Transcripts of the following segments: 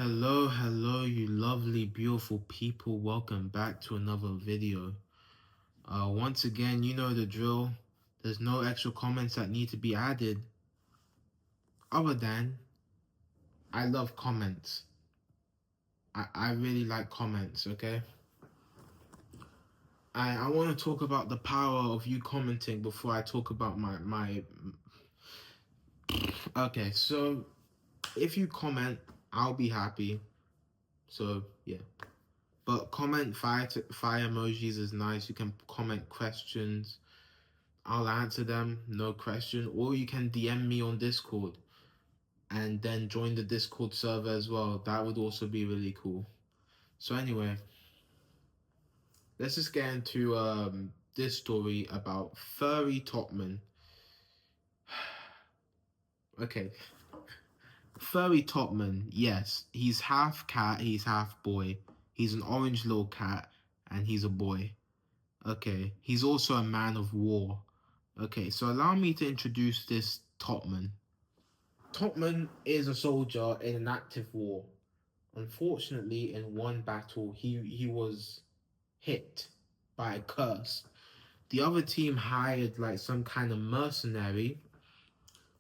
Hello, you lovely, beautiful people. Welcome back to another video. Once again, you know the drill. There's no extra comments that need to be added. Other than, I love comments. I really like comments, okay? I want to talk about the power of you commenting before I talk about my... Okay, so if you comment, I'll be happy. So, yeah. But comment fire emojis is nice. You can comment questions. I'll answer them, no question. Or you can DM me on Discord and then join the Discord server as well. That would also be really cool. So anyway, let's just get into this story about furry Topman. Okay. Furry Topman, yes. He's half cat, he's half boy. He's an orange little cat, and he's a boy. Okay. He's also a man of war. Okay, so allow me to introduce this Topman. Topman is a soldier in an active war. Unfortunately, in one battle, he was hit by a curse. The other team hired like some kind of mercenary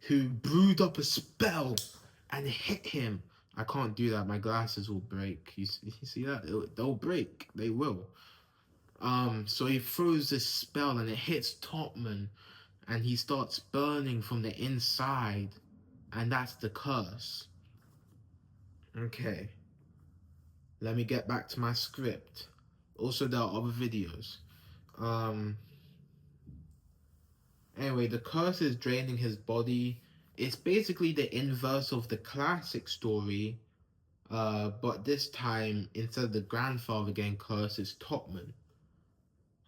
who brewed up a spell and hit him. I can't do that. My glasses will break. You see that? They'll break. They will. So he throws this spell and it hits Topman and he starts burning from the inside. And that's the curse. Okay. Let me get back to my script. Also, there are other videos. Anyway, the curse is draining his body. It's basically the inverse of the classic story. But this time, instead of the grandfather getting cursed, it's Topman.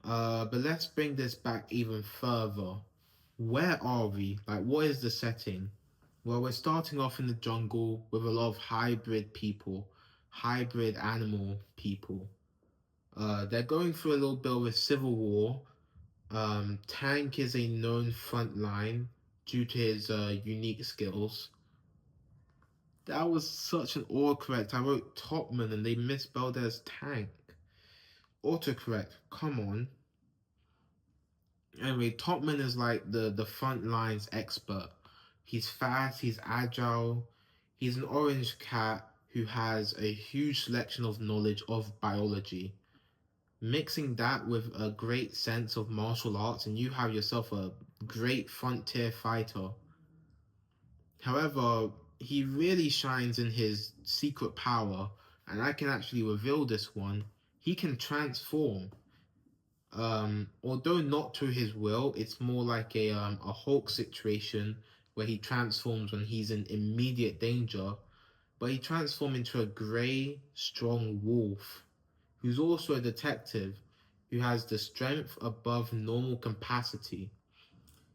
But let's bring this back even further. Where are we? Like, what is the setting? Well, we're starting off in the jungle with a lot of hybrid people, hybrid animal people. They're going through a little bit of a civil war. Tank is a known front line due to his unique skills. That was such an autocorrect. I wrote Topman and they misspelled it as Tank. Autocorrect, come on. Anyway, Topman is like the front lines expert. He's fast, he's agile, he's an orange cat who has a huge selection of knowledge of biology. Mixing that with a great sense of martial arts and you have yourself a great frontier fighter. However, he really shines in his secret power, and I can actually reveal this one. He can transform. Although not to his will, it's more like a Hulk situation where he transforms when he's in immediate danger, but he transforms into a grey, strong wolf, who's also a detective, who has the strength above normal capacity.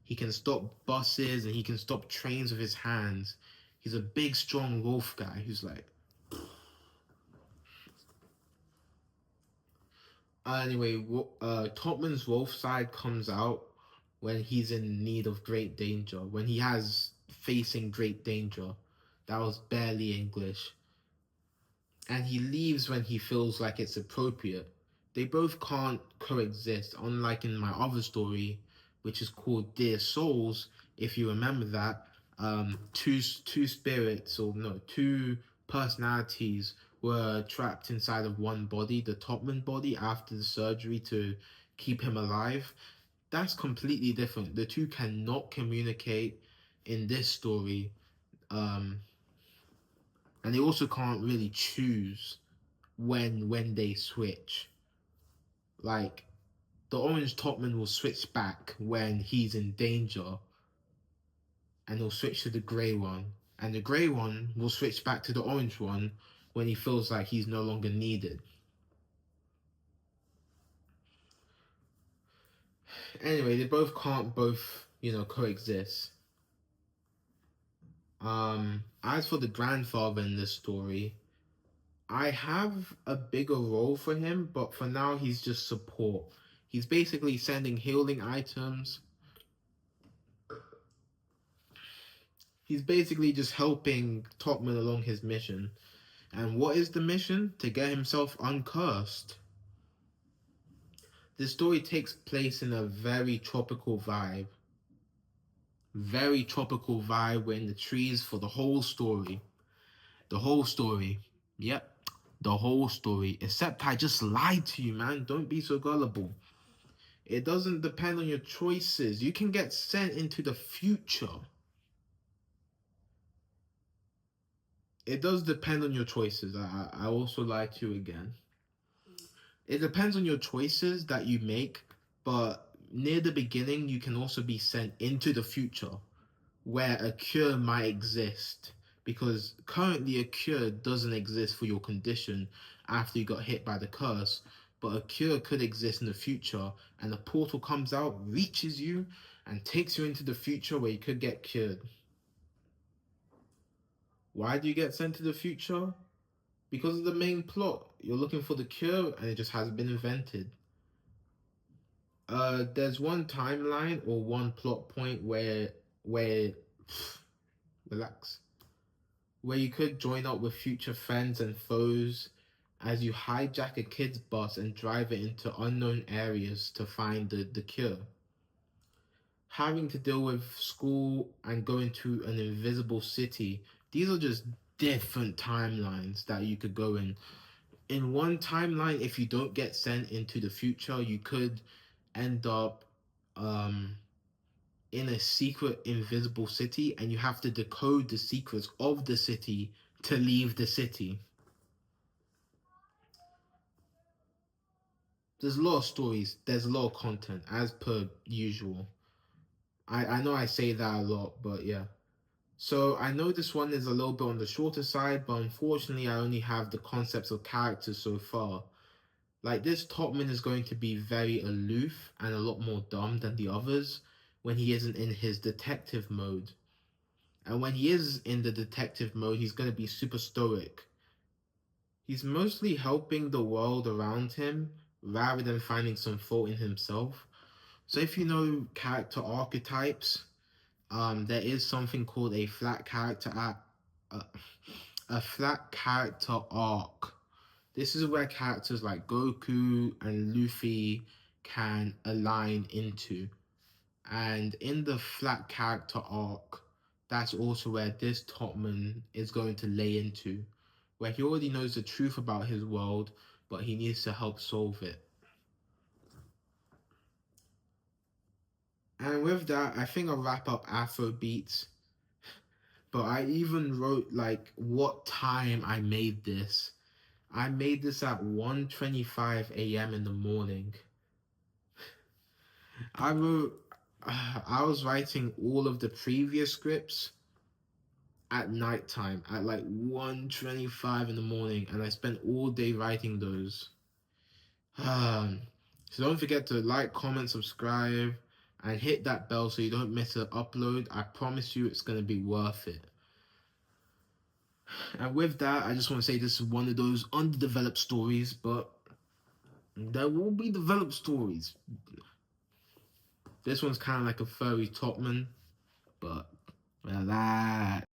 He can stop buses and he can stop trains with his hands. He's a big, strong wolf guy who's like... Anyway, Topman's wolf side comes out when he's in need of great danger, when he has facing great danger. That was barely English. And he leaves when he feels like it's appropriate. They both can't coexist, unlike in my other story, which is called Dear Souls. If you remember that, two spirits, or no, two personalities were trapped inside of one body, the Topman body, after the surgery to keep him alive. That's completely different. The two cannot communicate in this story. And they also can't really choose when they switch. Like, the orange Topman will switch back when he's in danger, and he'll switch to the grey one. And the grey one will switch back to the orange one when he feels like he's no longer needed. Anyway, they both can't coexist. As for the grandfather in this story, I have a bigger role for him, but for now he's just support. He's basically sending healing items. He's basically just helping Topman along his mission. And what is the mission? To get himself uncursed. This story takes place in a very tropical vibe. Very tropical vibe. We're in the trees for the whole story. The whole story. Yep. The whole story. Except I just lied to you, man. Don't be so gullible. It doesn't depend on your choices. You can get sent into the future. It does depend on your choices. I also lied to you again. It depends on your choices that you make, but near the beginning, you can also be sent into the future where a cure might exist. Because currently, a cure doesn't exist for your condition after you got hit by the curse, but a cure could exist in the future, and the portal comes out, reaches you, and takes you into the future where you could get cured. Why do you get sent to the future? Because of the main plot. You're looking for the cure, and it just hasn't been invented. There's one timeline or one plot point where relax, where you could join up with future friends and foes as you hijack a kid's bus and drive it into unknown areas to find the cure. Having to deal with school and going to an invisible city, these are just different timelines that you could go in. In one timeline, if you don't get sent into the future, you could end up in a secret invisible city, and you have to decode the secrets of the city to leave the city. There's a lot of stories, there's a lot of content, as per usual. I know I say that a lot, but yeah. So I know this one is a little bit on the shorter side, but unfortunately I only have the concepts of characters so far. Like, this Topman is going to be very aloof and a lot more dumb than the others when he isn't in his detective mode. And when he is in the detective mode, he's going to be super stoic. He's mostly helping the world around him rather than finding some fault in himself. So if you know character archetypes, there is something called a flat character a flat character arc. This is where characters like Goku and Luffy can align into. And in the flat character arc, that's also where this Topman is going to lay into, where he already knows the truth about his world, but he needs to help solve it. And with that, I think I'll wrap up afrobeats. But I even wrote like what time I made this. I made this at 1:25 a.m. in the morning. I wrote I was writing all of the previous scripts at nighttime at like 1:25 in the morning, and I spent all day writing those. So don't forget to like, comment, subscribe, and hit that bell so you don't miss an upload. I promise you it's going to be worth it. And with that, I just want to say this is one of those underdeveloped stories, but there will be developed stories. This one's kind of like a furry Topman, but relax.